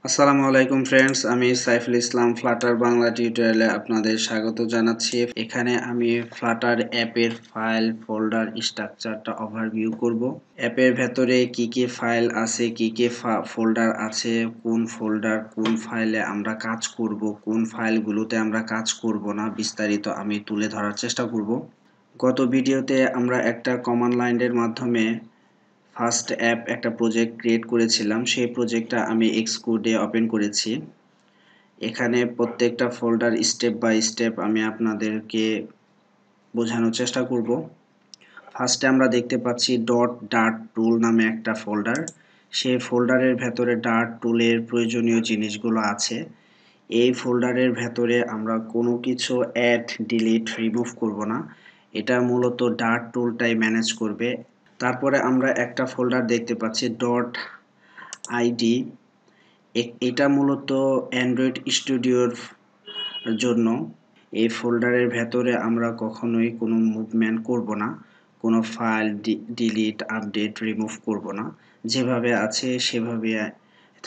আসসালামু আলাইকুম ফ্রেন্ডস, আমি সাইফুল ইসলাম ফ্লাটার বাংলা টিউটোরিয়ালে আপনাদের স্বাগত জানাচ্ছি। এখানে আমি ফ্লাটার অ্যাপের ফাইল ফোল্ডার স্ট্রাকচারটা ওভারভিউ করব। অ্যাপের ভেতরে কি কি ফাইল আছে, কি কি ফোল্ডার আছে, কোন ফোল্ডার কোন ফাইলে আমরা কাজ করব, কোন ফাইলগুলোতে আমরা কাজ করব না, বিস্তারিত আমি তুলে ধরার চেষ্টা করব। গত ভিডিওতে আমরা একটা কমান্ড লাইনের মাধ্যমে ফার্স্ট অ্যাপ একটা প্রজেক্ট ক্রিয়েট করেছিলাম। সেই প্রজেক্টটা আমি এক্সকোডে ওপেন করেছি। এখানে প্রত্যেকটা ফোল্ডার স্টেপ বাই স্টেপ আমি আপনাদেরকে বোঝানোর চেষ্টা করব। ফার্স্টে আমরা দেখতে পাচ্ছি ডার্ট টুল নামে একটা ফোল্ডার। সেই ফোল্ডারের ভেতরে ডার্ট টুলের প্রয়োজনীয় জিনিসগুলো আছে। এই ফোল্ডারের ভেতরে আমরা কোনো কিছু অ্যাড, ডিলিট, রিমুভ করব না। এটা মূলত ডার্ট টুলটাই ম্যানেজ করবে। তারপরে আমরা একটা ফোল্ডার দেখতে পাচ্ছি .id। এটা মূলত অ্যান্ড্রয়েড স্টুডিওর জন্য। এই ফোল্ডারের ভেতরে আমরা কখনোই কোনো মুভমেন্ট করব না, কোনো ফাইল ডিলিট, আপডেট, রিমুভ করব না। যেভাবে আছে সেভাবে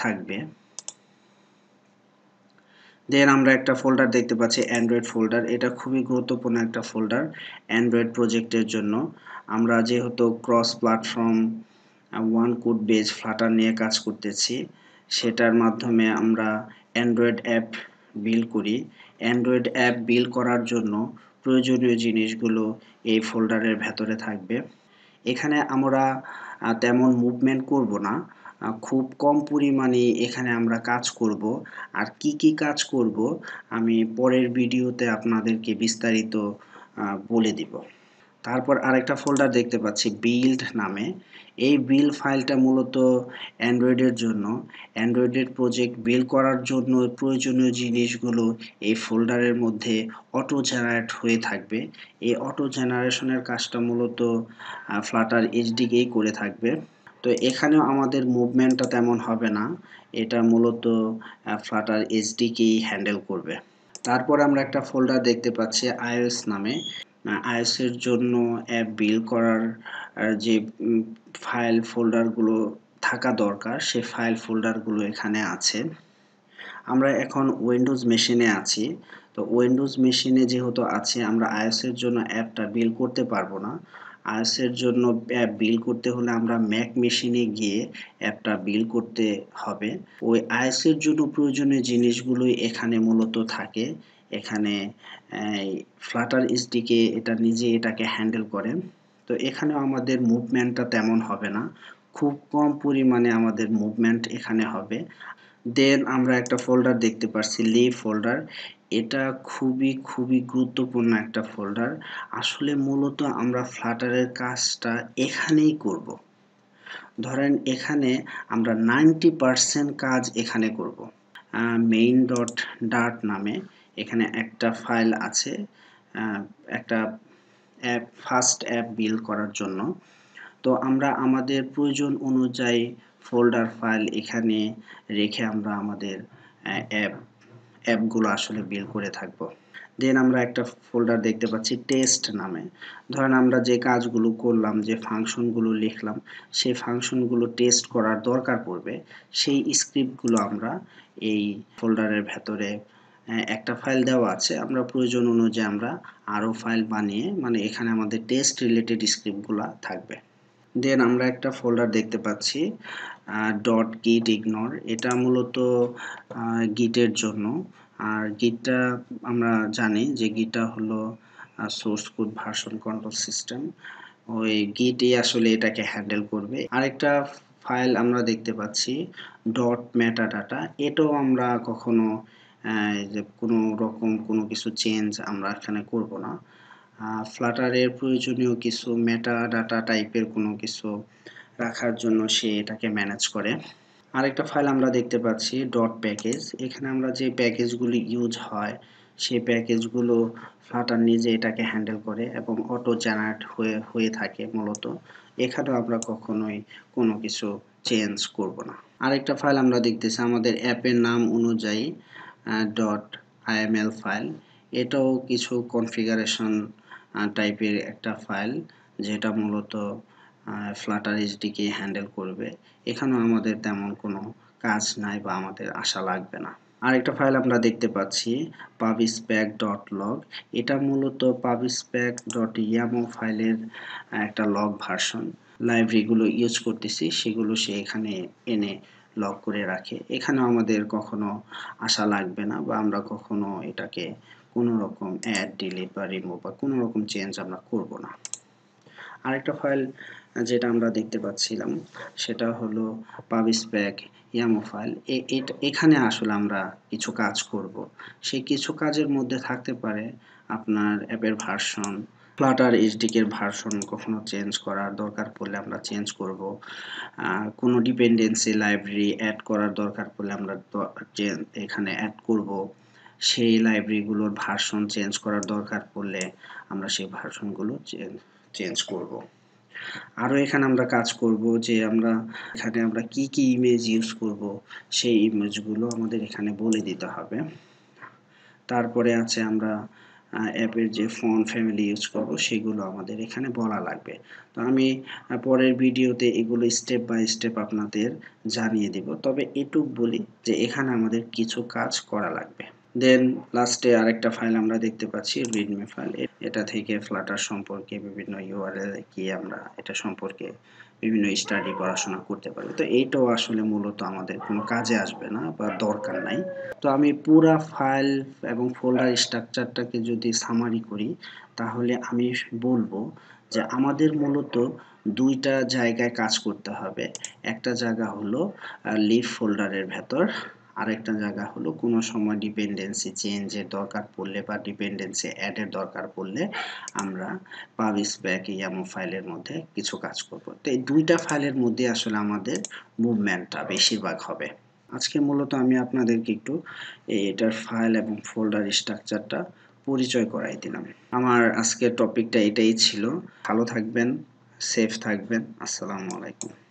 থাকবে। দেন আমরা একটা ফোল্ডার দেখতে পাচ্ছি অ্যান্ড্রয়েড ফোল্ডার। এটা খুবই গুরুত্বপূর্ণ একটা ফোল্ডার অ্যান্ড্রয়েড প্রজেক্টের জন্য। আমরা যেহেতু cross platform one code base Flutter নিয়ে কাজ করতেছি, সেটার মাধ্যমে আমরা অ্যান্ড্রয়েড অ্যাপ বিল্ড করি। অ্যান্ড্রয়েড অ্যাপ বিল্ড করার জন্য প্রয়োজনীয় জিনিসগুলো এই ফোল্ডারের ভেতরে থাকবে। এখানে আমরা তেমন মুভমেন্ট করব না, খুব কম পরিমাণে এখানে আমরা কাজ করব। আর কি কি কাজ করব আমি পরের ভিডিওতে আপনাদেরকে বিস্তারিত বলে দিব। তারপর আরেকটা ফোল্ডার দেখতে পাচ্ছি বিল্ড নামে। এই বিল্ড ফাইলটা মূলত অ্যান্ড্রয়েডের জন্য। অ্যান্ড্রয়েডের প্রজেক্ট বিল্ড করার জন্য প্রয়োজনীয় জিনিসগুলো এই ফোল্ডারের মধ্যে অটো জেনারেট হয়ে থাকবে। এই অটো জেনারেশনের কাজটা মূলত ফ্লাটার এইচডিকেই করে থাকবে। তো এখানেও আমাদের মুভমেন্টটা তেমন হবে না, এটা মূলত ফ্লাটার এইচডিকেই হ্যান্ডেল করবে। তারপর আমরা একটা ফোল্ডার দেখতে পাচ্ছি iOS নামে। iOS এর জন্য অ্যাপ বিল্ড করার যে ফাইল ফোল্ডারগুলো থাকা দরকার, সে ফাইল ফোল্ডারগুলো এখানে আছে। আমরা এখন উইন্ডোজ মেশিনে আছি। তো উইন্ডোজ মেশিনে যেহেতু আছে, আমরা iOS এর জন্য অ্যাপটা বিল্ড করতে পারবো না। iOS এর জন্য অ্যাপ বিল্ড করতে হলে আমরা ম্যাক মেশিনে গিয়ে অ্যাপটা বিল্ড করতে হবে। ওই iOS এর জন্য প্রয়োজনীয় জিনিসগুলোই এখানে মূলত থাকে। এখানে ফ্লাটার এসডিকে এটা নিজে এটাকে হ্যান্ডেল করে। তো এখানে আমাদের মুভমেন্টটা তেমন হবে না, খুব কম পরিমাণে আমাদের মুভমেন্ট এখানে হবে। দেন আমরা একটা ফোল্ডার দেখতে পাচ্ছি লিভ ফোল্ডার। এটা খুবই গুরুত্বপূর্ণ একটা ফোল্ডার। আসলে মূলত আমরা ফ্লাটারের কাজটা এখানেই করব। ধরেন এখানে আমরা 90% কাজ এখানে করব। মেইন ডার্ট নামে এখানে একটা ফাইল আছে, একটা অ্যাপ, ফার্স্ট অ্যাপ বিল্ড করার জন্য। তো আমরা আমাদের প্রয়োজন অনুযায়ী ফোল্ডার ফাইল এখানে রেখে আমরা আমাদের অ্যাপগুলো আসলে বিল্ড করে থাকব। দেন আমরা একটা ফোল্ডার দেখতে পাচ্ছি টেস্ট নামে। ধরেন আমরা যে কাজগুলো করলাম, যে ফাংশনগুলো লিখলাম, সেই ফাংশনগুলো টেস্ট করার দরকার পড়বে। সেই স্ক্রিপ্টগুলো আমরা এই ফোল্ডারের ভেতরে একটা ফাইল দেওয়া আছে, আমরা প্রয়োজন অনুযায়ী আমরা আরও ফাইল বানিয়ে, মানে এখানে আমাদের টেস্ট রিলেটেড স্ক্রিপ্টগুলো থাকবে। দেন আমরা একটা ফোল্ডার দেখতে পাচ্ছি git ignore। এটা মূলত গিটের জন্য। আর গিটটা আমরা জানি যে গিটটা হলো source code version control system. ওই গিটই আসলে এটাকে হ্যান্ডেল করবে। আরেকটা ফাইল আমরা দেখতে পাচ্ছি .metadata। এটাও আমরা কখনো যে কোনো রকম কোনো কিছু চেঞ্জ আমরা এখানে করব না। ফ্লাটারের প্রয়োজনীয় কিছু মেটাডাটা টাইপের কোনো কিছু রাখার জন্য সে এটাকে ম্যানেজ করে। আরেকটা ফাইল আমরা দেখতে পাচ্ছি .প্যাকেজ। এখানে আমরা যে প্যাকেজগুলি ইউজ হয় সেই প্যাকেজগুলো ফ্লাটার নিজে এটাকে হ্যান্ডেল করে এবং অটো জেনারেট হয়ে থাকে মূলত। এখানেও আমরা কখনোই কোনো কিছু চেঞ্জ করব না। আরেকটা ফাইল আমরা দেখতেছি আমাদের অ্যাপের নাম অনুযায়ী .iml ফাইল। এটাও কিছু কনফিগারেশন টাইপের একটা ফাইল, যেটা মূলত ফ্লাটার এইচডিকে হ্যান্ডেল করবে। এখানেও আমাদের তেমন কোনো কাজ নাই বা আমাদের আশা লাগবে না। আরেকটা ফাইল আমরা দেখতে পাচ্ছি pubspec.log। এটা মূলত pubspec.yaml ফাইলের একটা লগ ভার্সন। লাইব্রেরিগুলো ইউজ করতেছি সেগুলো সে এখানে এনে লগ করে রাখে। এখানেও আমাদের কখনো আশা লাগবে না বা আমরা কখনো এটাকে কোনো রকম অ্যাড, ডিলিট বা রিমুভ বা কোনো রকম চেঞ্জ আমরা করব না। আরেকটা ফাইল যেটা আমরা দেখতে পাচ্ছিলাম সেটা হলো pubspec YAML ফাইল। এখানে আসলে আমরা কিছু কাজ করব। সেই কিছু কাজের মধ্যে থাকতে পারে আপনার অ্যাপের ভার্সন, ফ্লাটার এইচডিকে এর ভার্সন কখনো চেঞ্জ করার দরকার পড়লে আমরা চেঞ্জ করব। কোনো ডিপেন্ডেন্সি লাইব্রেরি অ্যাড করার দরকার পড়লে আমরা এখানে অ্যাড করব। সেই লাইব্রেরিগুলোর ভার্সন চেঞ্জ করার দরকার পড়লে আমরা সেই ভার্সনগুলো চেঞ্জ করব। আরও এখানে আমরা কাজ করব যে এখানে আমরা কি ইমেজ ইউজ করব সেই ইমেজগুলো আমাদের এখানে বলে দিতে হবে। তারপরে আছে আমরা অ্যাপের যে ফন্ট ফ্যামিলি ইউজ করব সেগুলো আমাদের এখানে বলা লাগবে। তো আমি পরের ভিডিওতে এগুলো স্টেপ বাই স্টেপ আপনাদের জানিয়ে দিব। তবে এটুক বলি যে এখানে আমাদের কিছু কাজ করা লাগবে। দেন লাস্টে আরেকটা ফাইল আমরা দেখতে পাচ্ছি রিডমি ফাইল। এটা থেকে ফ্লাটার সম্পর্কে বিভিন্ন ইউআরএল গিয়ে আমরা এটা সম্পর্কে বিভিন্ন স্টাডি পড়াশোনা করতে পারি। তো এইটাও আসলে মূলত আমাদের কোনো কাজে আসবে না বা দরকার নাই। তো আমি পুরা ফাইল এবং ফোল্ডার স্ট্রাকচারটাকে যদি সামারি করি তাহলে আমি বলবো যে আমাদের মূলত দুইটা জায়গায় কাজ করতে হবে। একটা জায়গা হলো লিভ ফোল্ডারের ভেতর, আরেকটা জায়গা হলো কোনো সময় ডিপেন্ডেন্সি চেঞ্জের দরকার পড়লে বা ডিপেন্ডেন্সি অ্যাডের দরকার পড়লে আমরা pubspec YAML ফাইলের মধ্যে কিছু কাজ করব। তো এই দুইটা ফাইলের মধ্যে আসলে আমাদের মুভমেন্টটা বেশিরভাগ হবে। আজকে মূলত আমি আপনাদেরকে একটু এটার ফাইল এবং ফোল্ডার স্ট্রাকচারটা পরিচয় করাই দিলাম। আমার আজকের টপিকটা এটাই ছিল। ভালো থাকবেন, সেফ থাকবেন। আসসালামু আলাইকুম।